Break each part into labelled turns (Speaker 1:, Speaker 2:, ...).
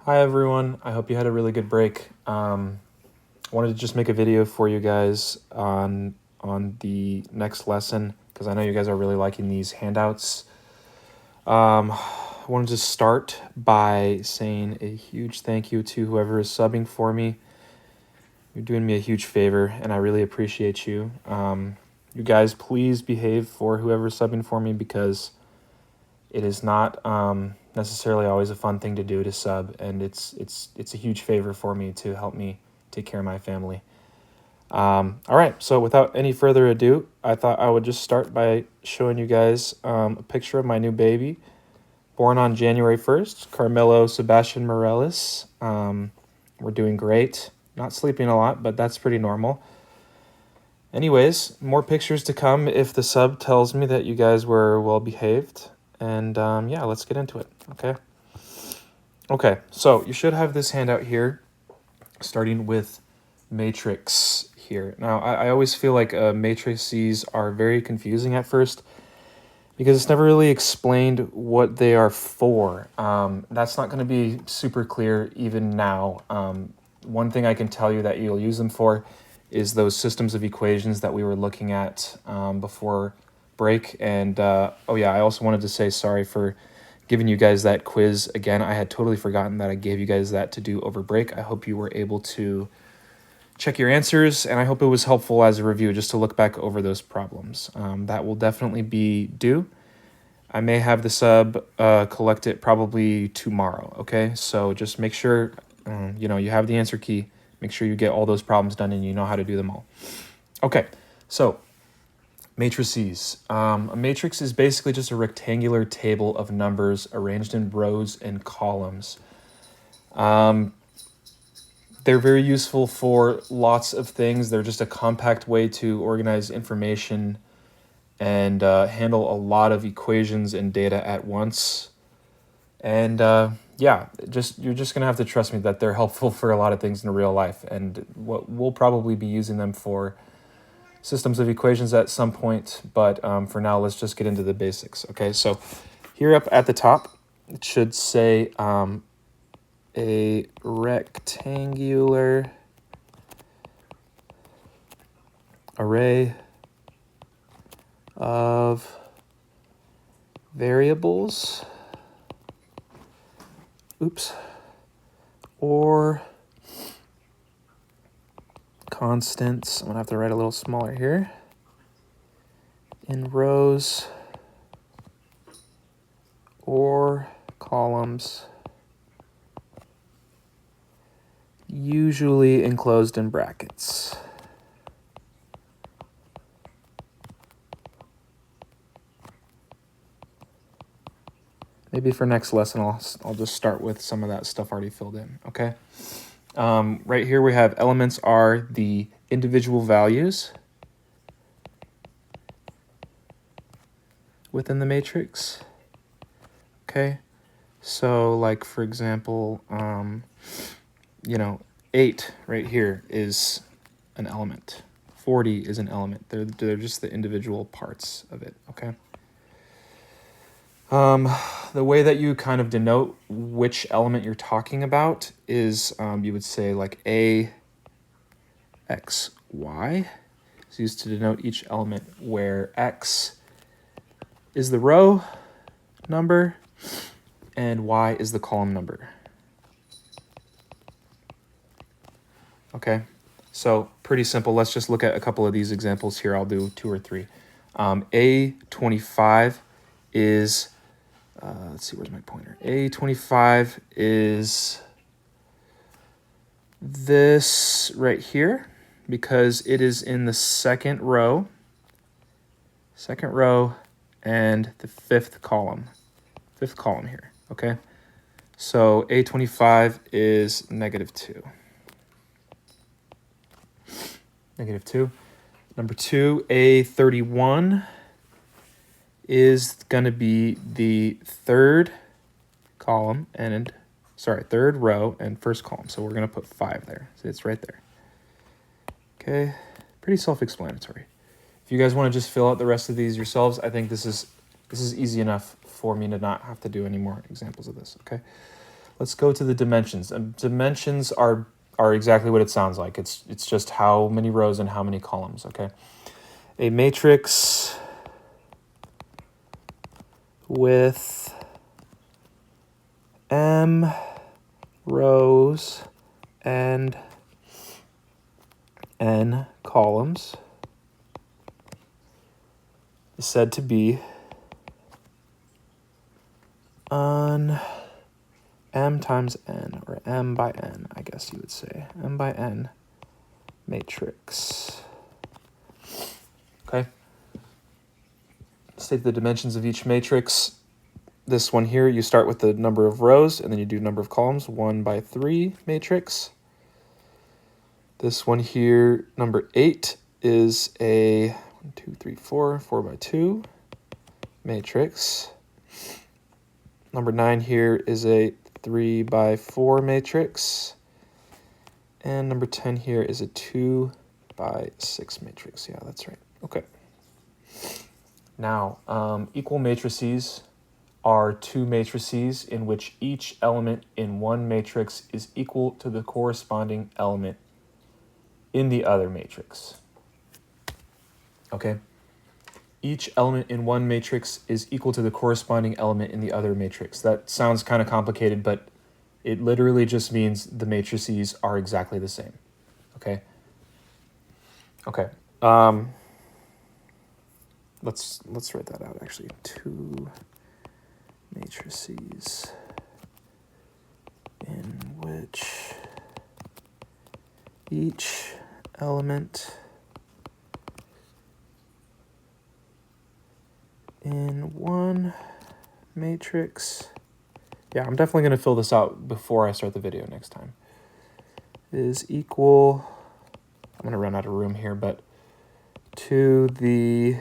Speaker 1: Hi everyone, I hope you had a really good break. I wanted to just make a video for you guys on the next lesson because I know you guys are really liking these handouts. I wanted to start by saying a huge thank you to whoever is subbing for me. You're doing me a huge favor and I really appreciate you. You guys please behave for whoever is subbing for me because it is not necessarily always a fun thing to do to sub, and it's a huge favor for me to help me take care of my family. All right, so without any further ado, I thought I would just start by showing you guys a picture of my new baby, born on January 1st, Carmelo Sebastian Morales. We're doing great. Not sleeping a lot, but that's pretty normal. Anyways, more pictures to come if the sub tells me that you guys were well behaved. And yeah, let's get into it, okay? Okay, so you should have this handout here, starting with matrix here. Now, I always feel like matrices are very confusing at first because it's never really explained what they are for. That's not going to be super clear even now. One thing I can tell you that you'll use them for is those systems of equations that we were looking at before break. And oh yeah, I also wanted to say sorry for giving you guys that quiz again. I had totally forgotten that I gave you guys that to do over break. I hope you were able to check your answers, and I hope it was helpful as a review just to look back over those problems. That will definitely be due. I may have the sub collect it probably tomorrow, okay? So just make sure, you have the answer key. Make sure you get all those problems done and you know how to do them all. Okay, so matrices. A matrix is basically just a rectangular table of numbers arranged in rows and columns. They're very useful for lots of things. They're just a compact way to organize information and handle a lot of equations and data at once. And yeah, you're just gonna have to trust me that they're helpful for a lot of things in real life, and we'll probably be using them for systems of equations at some point. But for now, let's just get into the basics. Okay, so here up at the top, it should say a rectangular array of variables, or constants. I'm gonna have to write a little smaller here. In rows or columns, usually enclosed in brackets. Maybe for next lesson, I'll just start with some of that stuff already filled in, okay? Right here we have elements are the individual values within the matrix, okay? So like, for example, 8 right here is an element. 40 is an element. They're just the individual parts of it, okay? The way that you kind of denote which element you're talking about is you would say like A, X, Y. It's used to denote each element where X is the row number and Y is the column number. Okay, so pretty simple. Let's just look at a couple of these examples here. I'll do 2 or 3. A25 is... let's see, where's my pointer? A25 is this right here because it is in the second row and the fifth column here, okay? So A25 is -2. -2. Number 2, A31 is going to be the third row and first column. So we're going to put 5 there. So it's right there. Okay, pretty self-explanatory. If you guys want to just fill out the rest of these yourselves, I think this is easy enough for me to not have to do any more examples of this, okay? let's go to the dimensions. Dimensions are exactly what it sounds like. It's just how many rows and how many columns, okay? A matrix with m rows and n columns is said to be an m times n, or m by n, I guess you would say. M by n matrix. Okay. State the dimensions of each matrix. This one here, you start with the number of rows, and then you do number of columns, 1 by 3 matrix. This one here, number 8, is a 1, 2, 3, 4, 4 by 2 matrix. Number 9 here is a 3 by 4 matrix. And number 10 here is a 2 by 6 matrix. Yeah, that's right. Okay. Now, equal matrices are two matrices in which each element in one matrix is equal to the corresponding element in the other matrix. Okay? Each element in one matrix is equal to the corresponding element in the other matrix. That sounds kind of complicated, but it literally just means the matrices are exactly the same. Okay? Okay. Let's write that out actually. Two matrices in which each element in one matrix, yeah, I'm definitely going to fill this out before I start the video next time, is equal, I'm going to run out of room here, but to the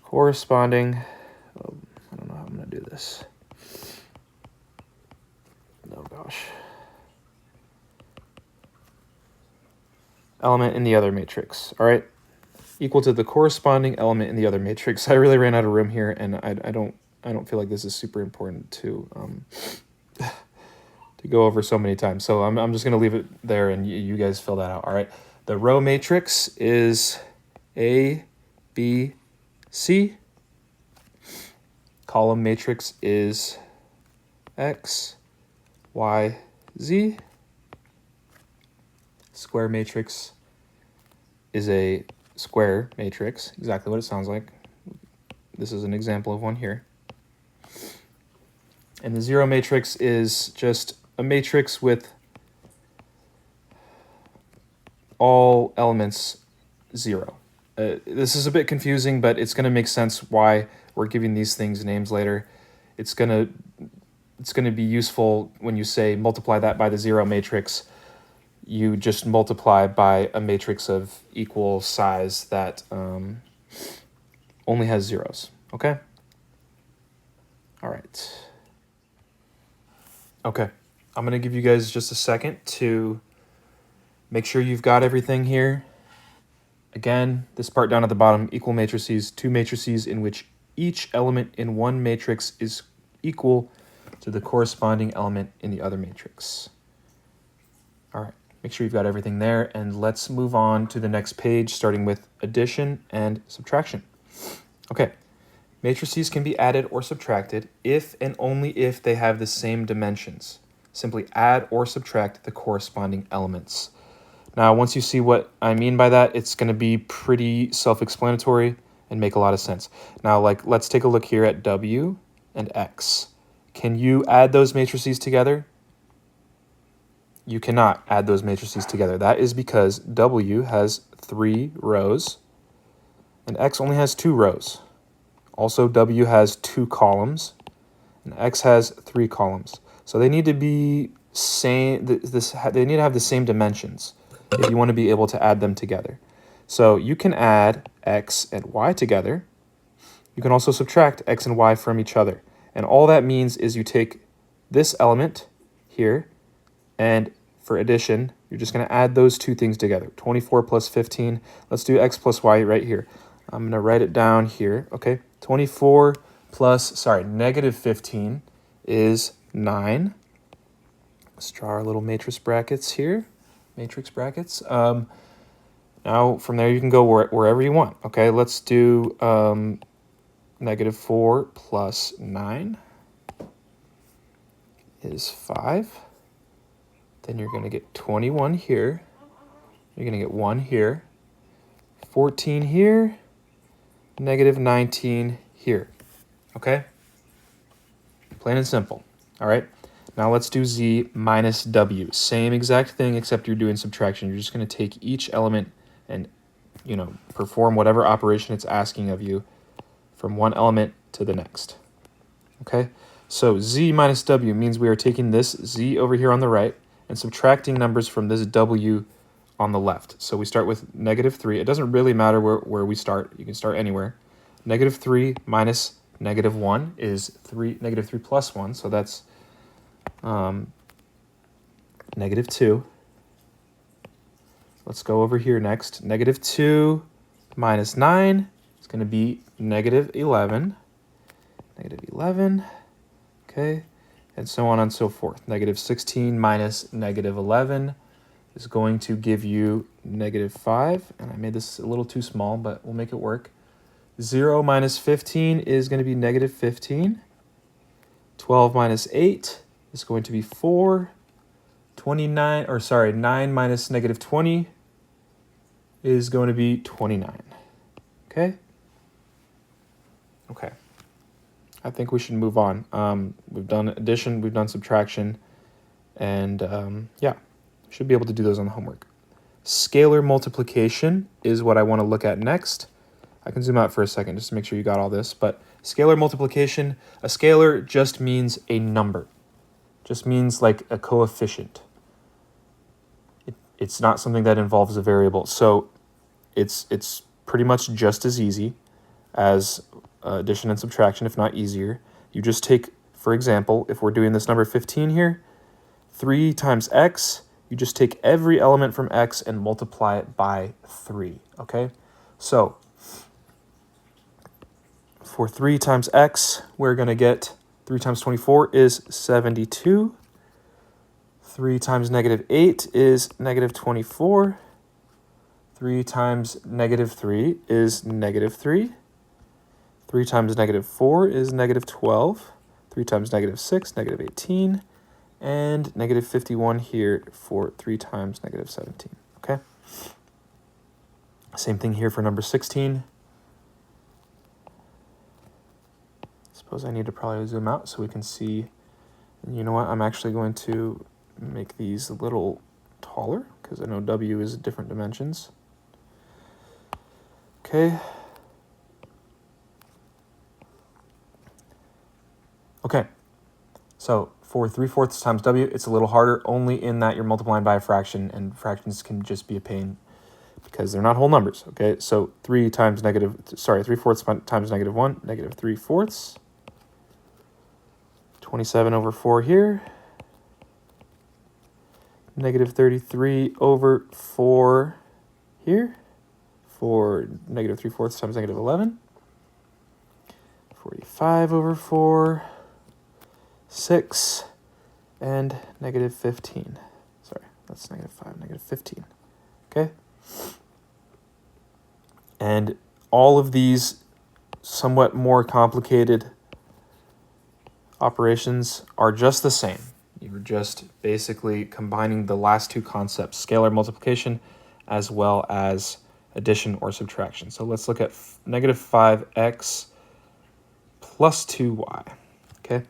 Speaker 1: corresponding, I don't know how I'm going to do this. Oh gosh. Element in the other matrix, all right? Equal to the corresponding element in the other matrix. I really ran out of room here, and I don't feel like this is super important to to go over so many times. So I'm just going to leave it there, and you guys fill that out, all right? The row matrix is A, B, C. Column matrix is X, Y, Z. Square matrix is a square matrix, exactly what it sounds like. This is an example of one here. And the zero matrix is just a matrix with all elements 0. This is a bit confusing, but it's going to make sense why we're giving these things names later. It's going to be useful when you say multiply that by the 0 matrix. You just multiply by a matrix of equal size that only has zeros, okay? All right. Okay, I'm going to give you guys just a second to make sure you've got everything here. Again, this part down at the bottom, equal matrices, two matrices in which each element in one matrix is equal to the corresponding element in the other matrix. All right, make sure you've got everything there, and let's move on to the next page, starting with addition and subtraction. Okay, matrices can be added or subtracted if and only if they have the same dimensions. Simply add or subtract the corresponding elements. Now, once you see what I mean by that, it's going to be pretty self-explanatory and make a lot of sense. Now, let's take a look here at W and X. Can you add those matrices together? You cannot add those matrices together. That is because W has 3 rows and X only has 2 rows. Also, W has 2 columns and X has 3 columns. So they need to be same. They need to have the same dimensions if you want to be able to add them together. So you can add X and Y together. You can also subtract X and Y from each other. And all that means is you take this element here, and for addition, you're just going to add those two things together. 24 plus 15. Let's do X plus Y right here. I'm going to write it down here. Okay, 24 plus, negative 15 is 9. Let's draw our little matrix brackets here. Matrix brackets. Now, from there, you can go wherever you want. Okay, let's do -4 plus 9 is 5. Then you're going to get 21 here. You're going to get 1 here. 14 here. -19 here. Okay? Plain and simple. All right? Now let's do z minus w. Same exact thing, except you're doing subtraction. You're just going to take each element and, perform whatever operation it's asking of you from one element to the next. Okay? So z minus w means we are taking this z over here on the right and subtracting numbers from this w on the left. So we start with -3. It doesn't really matter where we start. You can start anywhere. -3 minus -1 is -3 plus 1. So that's -2. Let's go over here next. -2 minus 9 is going to be -11. -11. Okay. And so on and so forth. -16 minus -11 is going to give you -5. And I made this a little too small, but we'll make it work. 0 minus 15 is going to be -15. 12 minus 8 is going to be 4. 9 minus -20 is going to be 29. Okay? Okay. I think we should move on. We've done addition, we've done subtraction, and yeah, should be able to do those on the homework. Scalar multiplication is what I want to look at next. I can zoom out for a second just to make sure you got all this, but scalar multiplication, a scalar just means a number. Just means like a coefficient. It's not something that involves a variable. So it's pretty much just as easy as addition and subtraction, if not easier. You just take, for example, if we're doing this number 15 here, 3 times x, you just take every element from x and multiply it by 3, okay? So for 3 times x, we're going to get 3 times 24 is 72. 3 times -8 is -24. 3 times -3 is -3. 3 times -4 is -12. 3 times -6, -18. And -51 here for 3 times -17. Okay? Same thing here for number 16. Suppose I need to probably zoom out so we can see. And you know what? I'm actually going to make these a little taller because I know W is different dimensions. Okay. Okay. So for 3/4 times W, it's a little harder only in that you're multiplying by a fraction, and fractions can just be a pain because they're not whole numbers. Okay. So 3 times 3/4 times -1, -3/4. 27 over 4 here. -33 over 4 here for -3/4 times -11. 45 over 4, 6, and -15. Sorry, that's -5, -15. Okay? And all of these somewhat more complicated operations are just the same. You're just basically combining the last two concepts, scalar multiplication as well as addition or subtraction. So let's look at -5x plus 2y. Okay,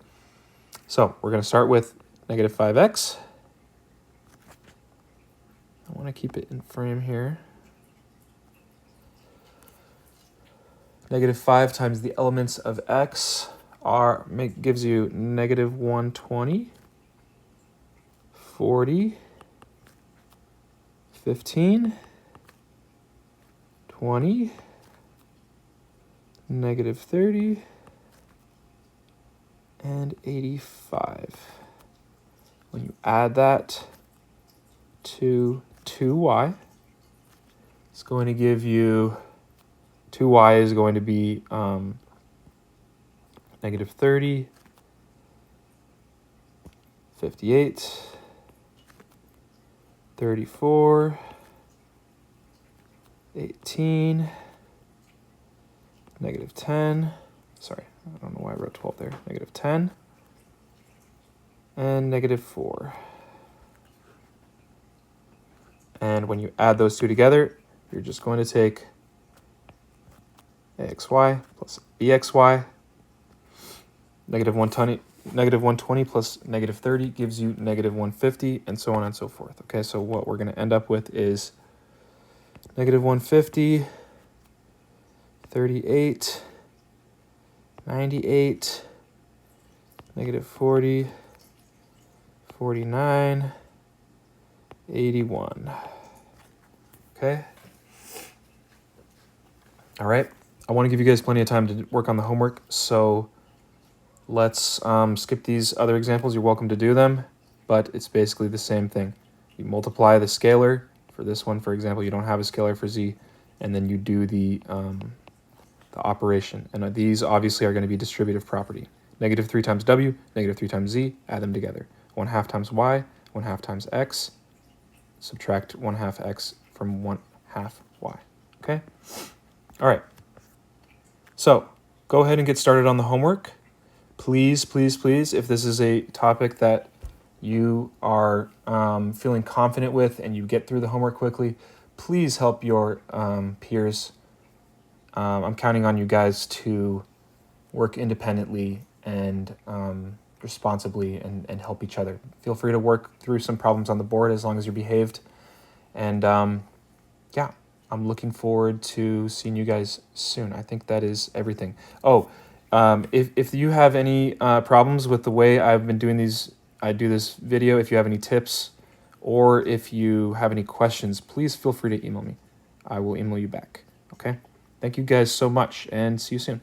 Speaker 1: so we're going to start with -5x. I want to keep it in frame here. -5 times the elements of x gives you -120. 40, 15, 20, -30, and 85. When you add that to 2y, it's going to give you, 2y is going to be -30, 58, 34, 18, negative 10, sorry, I don't know why I wrote 12 there, negative 10, and negative 4. And when you add those two together, you're just going to take AXY plus EXY, negative 120 plus negative 30 gives you negative 150, and so on and so forth. Okay, so what we're going to end up with is negative 150, 38, 98, negative 40, 49, 81. Okay. All right. I want to give you guys plenty of time to work on the homework, so let's skip these other examples. You're welcome to do them, but it's basically the same thing. You multiply the scalar. For this one, for example, you don't have a scalar for z, and then you do the operation. And these obviously are going to be distributive property. Negative 3 times w, negative 3 times z, add them together. 1/2 times y, 1/2 times x, subtract 1/2 x from 1/2 y. Okay? All right. So go ahead and get started on the homework. Please, please, please, if this is a topic that you are feeling confident with and you get through the homework quickly, please help your peers. I'm counting on you guys to work independently and responsibly and help each other. Feel free to work through some problems on the board as long as you're behaved. And yeah, I'm looking forward to seeing you guys soon. I think that is everything. Oh, if you have any problems with the way I've been doing these, I do this video, if you have any tips or if you have any questions, please feel free to email me. I will email you back. Okay? Thank you guys so much and see you soon.